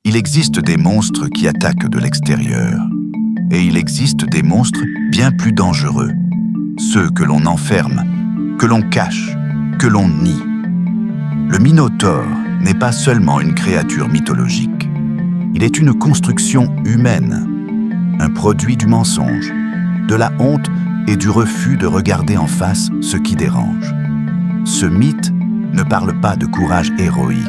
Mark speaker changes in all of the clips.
Speaker 1: Il existe des monstres qui attaquent de l'extérieur. Et il existe des monstres bien plus dangereux. Ceux que l'on enferme, que l'on cache, que l'on nie. Le Minotaure n'est pas seulement une créature mythologique. Il est une construction humaine, un produit du mensonge, de la honte et du refus de regarder en face ce qui dérange. Ce mythe ne parle pas de courage héroïque.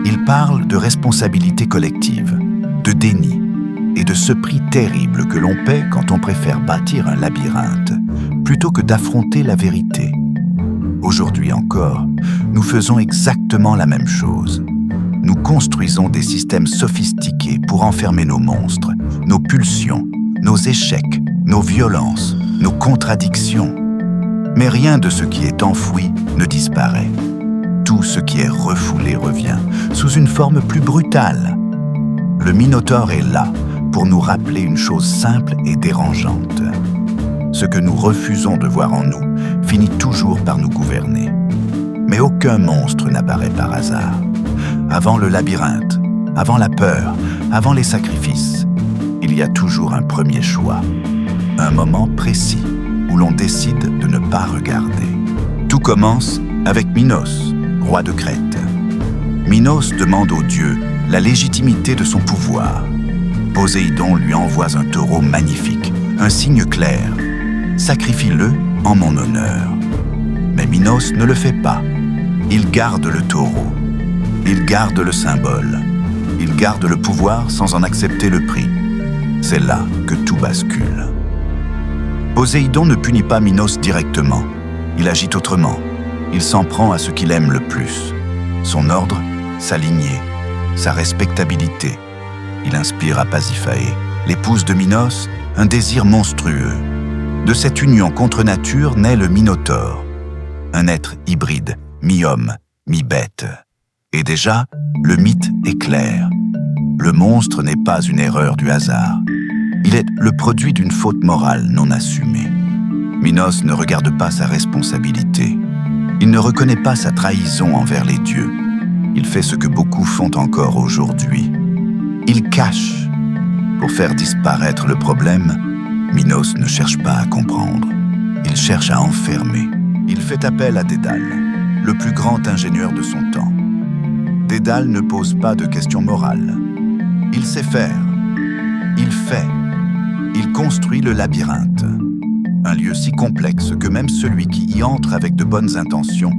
Speaker 1: Il parle de responsabilité collective, de déni et de ce prix terrible que l'on paie quand on préfère bâtir un labyrinthe plutôt que d'affronter la vérité. Aujourd'hui encore, nous faisons exactement la même chose. Nous construisons des systèmes sophistiqués pour enfermer nos monstres, nos pulsions, nos échecs, nos violences, nos contradictions. Mais rien de ce qui est enfoui ne disparaît. Tout ce qui est refoulé revient, sous une forme plus brutale. Le Minotaure est là pour nous rappeler une chose simple et dérangeante. Ce que nous refusons de voir en nous finit toujours par nous gouverner. Mais aucun monstre n'apparaît par hasard. Avant le labyrinthe, avant la peur, avant les sacrifices, il y a toujours un premier choix. Un moment précis où l'on décide de ne pas regarder. Tout commence avec Minos, roi de Crète. Minos demande aux dieux la légitimité de son pouvoir. Poséidon lui envoie un taureau magnifique, un signe clair. Sacrifie-le en mon honneur. Mais Minos ne le fait pas. Il garde le taureau. Il garde le symbole. Il garde le pouvoir sans en accepter le prix. C'est là que tout bascule. Poséidon ne punit pas Minos directement. Il agit autrement. Il s'en prend à ce qu'il aime le plus. Son ordre, sa lignée, sa respectabilité. Il inspire à Pasiphaé, l'épouse de Minos, un désir monstrueux. De cette union contre nature naît le Minotaure, un être hybride, mi-homme, mi-bête. Et déjà, le mythe est clair. Le monstre n'est pas une erreur du hasard. Il est le produit d'une faute morale non assumée. Minos ne regarde pas sa responsabilité. Il ne reconnaît pas sa trahison envers les dieux. Il fait ce que beaucoup font encore aujourd'hui. Il cache. Pour faire disparaître le problème, Minos ne cherche pas à comprendre. Il cherche à enfermer. Il fait appel à Dédale, le plus grand ingénieur de son temps. Dédale ne pose pas de questions morales. Il sait faire. Il fait. Il construit le labyrinthe. Un lieu si complexe que même celui qui y entre avec de bonnes intentions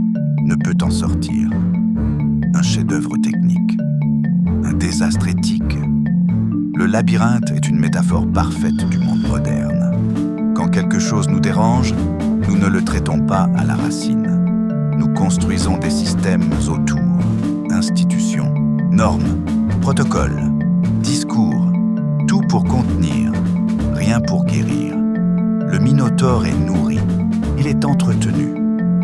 Speaker 1: ne peut en sortir. Un chef-d'œuvre technique. Un désastre éthique. Le labyrinthe est une métaphore parfaite du monde moderne. Quand quelque chose nous dérange, nous ne le traitons pas à la racine. Nous construisons des systèmes autour, institutions, normes, protocoles, discours, tout pour contenir, rien pour guérir. Le Minotaure est nourri, il est entretenu,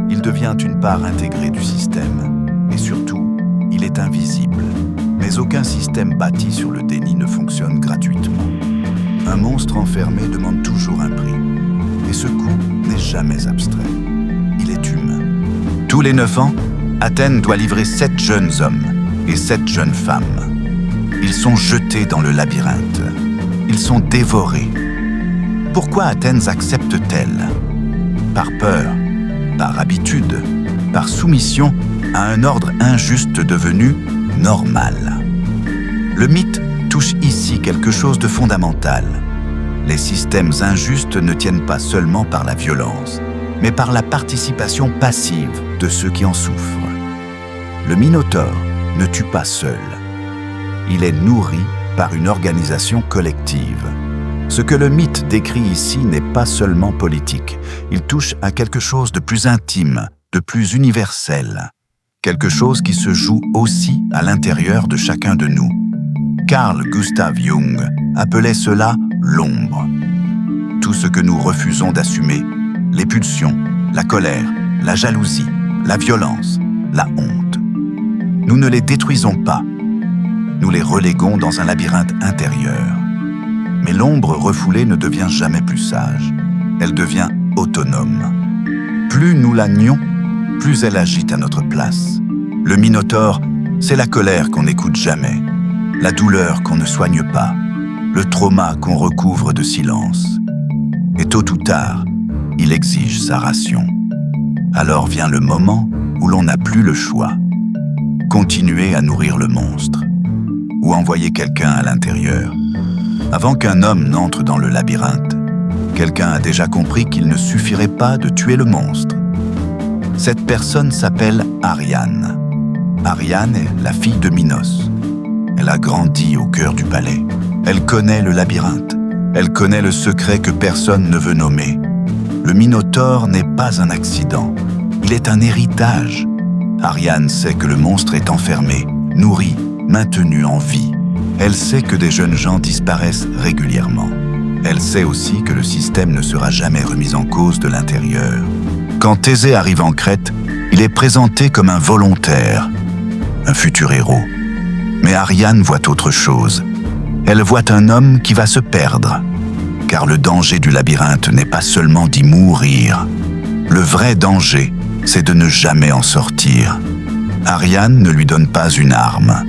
Speaker 1: il devient une part intégrée du système. Et surtout, il est invisible. Mais aucun système bâti sur le déni ne fonctionne gratuitement. Un monstre enfermé demande toujours un prix. Et ce coût n'est jamais abstrait. Il est humain. Tous les 9 ans, Athènes doit livrer 7 jeunes hommes et 7 jeunes femmes. Ils sont jetés dans le labyrinthe. Ils sont dévorés. Pourquoi Athènes accepte-t-elle? Par peur, par habitude, par soumission à un ordre injuste devenu normal. Le mythe touche ici quelque chose de fondamental. Les systèmes injustes ne tiennent pas seulement par la violence, mais par la participation passive de ceux qui en souffrent. Le Minotaure ne tue pas seul. Il est nourri par une organisation collective. Ce que le mythe décrit ici n'est pas seulement politique. Il touche à quelque chose de plus intime, de plus universel. Quelque chose qui se joue aussi à l'intérieur de chacun de nous. Carl Gustav Jung appelait cela l'ombre. Tout ce que nous refusons d'assumer, les pulsions, la colère, la jalousie, la violence, la honte. Nous ne les détruisons pas. Nous les reléguons dans un labyrinthe intérieur. Mais l'ombre refoulée ne devient jamais plus sage. Elle devient autonome. Plus nous la nions, plus elle agit à notre place. Le Minotaure, c'est la colère qu'on n'écoute jamais. la douleur qu'on ne soigne pas, le trauma qu'on recouvre de silence. Et tôt ou tard, il exige sa ration. Alors vient le moment où l'on n'a plus le choix. Continuer à nourrir le monstre, ou envoyer quelqu'un à l'intérieur. Avant qu'un homme n'entre dans le labyrinthe, quelqu'un a déjà compris qu'il ne suffirait pas de tuer le monstre. Cette personne s'appelle Ariane. Ariane est la fille de Minos. Elle a grandi au cœur du palais. Elle connaît le labyrinthe. Elle connaît le secret que personne ne veut nommer. Le Minotaure n'est pas un accident. Il est un héritage. Ariane sait que le monstre est enfermé, nourri, maintenu en vie. Elle sait que des jeunes gens disparaissent régulièrement. Elle sait aussi que le système ne sera jamais remis en cause de l'intérieur. Quand Thésée arrive en Crète, il est présenté comme un volontaire, un futur héros. Mais Ariane voit autre chose. Elle voit un homme qui va se perdre. Car le danger du labyrinthe n'est pas seulement d'y mourir. Le vrai danger, c'est de ne jamais en sortir. Ariane ne lui donne pas une arme.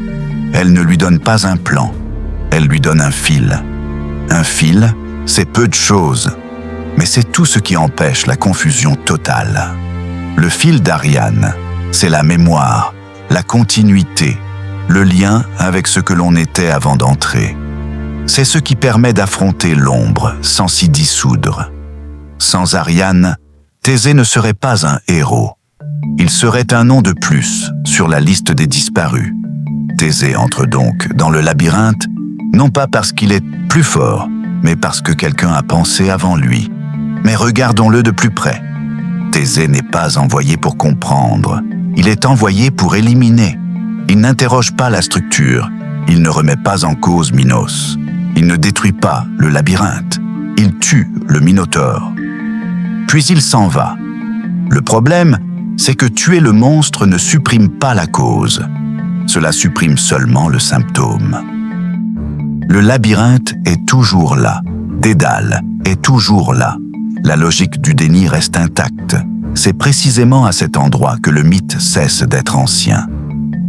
Speaker 1: Elle ne lui donne pas un plan. Elle lui donne un fil. Un fil, c'est peu de choses, mais c'est tout ce qui empêche la confusion totale. Le fil d'Ariane, c'est la mémoire, la continuité, le lien avec ce que l'on était avant d'entrer. C'est ce qui permet d'affronter l'ombre sans s'y dissoudre. Sans Ariane, Thésée ne serait pas un héros. Il serait un nom de plus sur la liste des disparus. Thésée entre donc dans le labyrinthe, non pas parce qu'il est plus fort, mais parce que quelqu'un a pensé avant lui. Mais regardons-le de plus près. Thésée n'est pas envoyé pour comprendre, il est envoyé pour éliminer. Il n'interroge pas la structure, il ne remet pas en cause Minos. Il ne détruit pas le labyrinthe, il tue le Minotaure. Puis il s'en va. Le problème, c'est que tuer le monstre ne supprime pas la cause. Cela supprime seulement le symptôme. Le labyrinthe est toujours là. Dédale est toujours là. La logique du déni reste intacte. C'est précisément à cet endroit que le mythe cesse d'être ancien.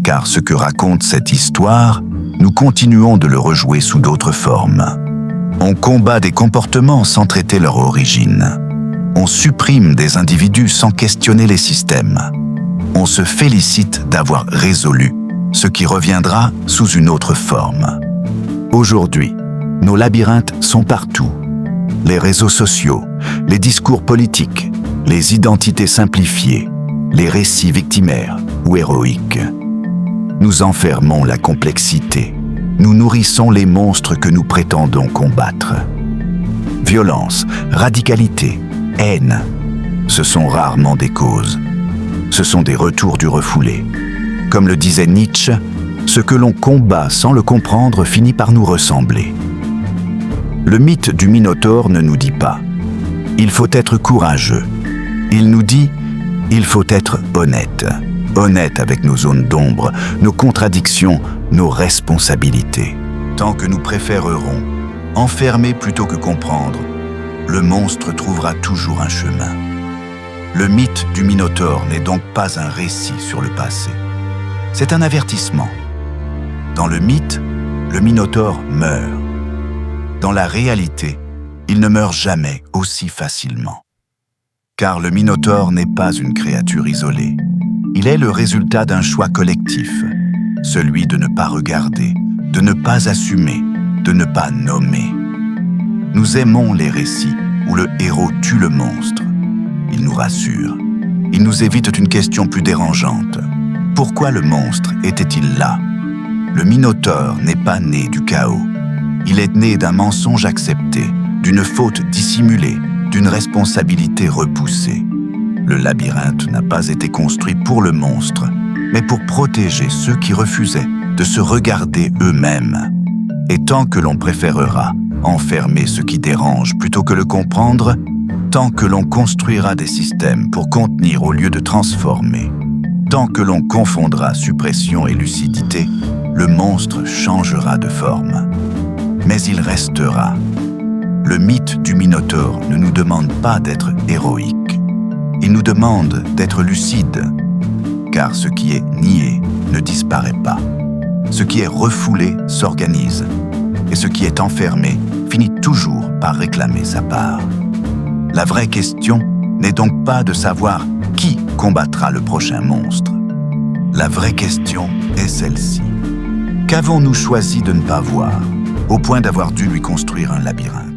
Speaker 1: Car ce que raconte cette histoire, nous continuons de le rejouer sous d'autres formes. On combat des comportements sans traiter leur origine. On supprime des individus sans questionner les systèmes. On se félicite d'avoir résolu ce qui reviendra sous une autre forme. Aujourd'hui, nos labyrinthes sont partout. Les réseaux sociaux, les discours politiques, les identités simplifiées, les récits victimaires ou héroïques. Nous enfermons la complexité. Nous nourrissons les monstres que nous prétendons combattre. Violence, radicalité, haine, ce sont rarement des causes. Ce sont des retours du refoulé. Comme le disait Nietzsche, ce que l'on combat sans le comprendre finit par nous ressembler. Le mythe du Minotaure ne nous dit pas « il faut être courageux ». Il nous dit « il faut être honnête ». Honnête avec nos zones d'ombre, nos contradictions, nos responsabilités. Tant que nous préférerons enfermer plutôt que comprendre, le monstre trouvera toujours un chemin. Le mythe du Minotaure n'est donc pas un récit sur le passé. C'est un avertissement. Dans le mythe, le Minotaure meurt. Dans la réalité, il ne meurt jamais aussi facilement. Car le Minotaure n'est pas une créature isolée. Il est le résultat d'un choix collectif, celui de ne pas regarder, de ne pas assumer, de ne pas nommer. Nous aimons les récits où le héros tue le monstre. Il nous rassure. Il nous évite une question plus dérangeante. Pourquoi le monstre était-il là ? Le Minotaure n'est pas né du chaos. Il est né d'un mensonge accepté, d'une faute dissimulée, d'une responsabilité repoussée. Le labyrinthe n'a pas été construit pour le monstre, mais pour protéger ceux qui refusaient de se regarder eux-mêmes. Et tant que l'on préférera enfermer ce qui dérange plutôt que le comprendre, tant que l'on construira des systèmes pour contenir au lieu de transformer, tant que l'on confondra suppression et lucidité, le monstre changera de forme. Mais il restera. Le mythe du Minotaure ne nous demande pas d'être héroïque. Il nous demande d'être lucide, car ce qui est nié ne disparaît pas. Ce qui est refoulé s'organise, et ce qui est enfermé finit toujours par réclamer sa part. La vraie question n'est donc pas de savoir qui combattra le prochain monstre. La vraie question est celle-ci. Qu'avons-nous choisi de ne pas voir, au point d'avoir dû lui construire un labyrinthe ?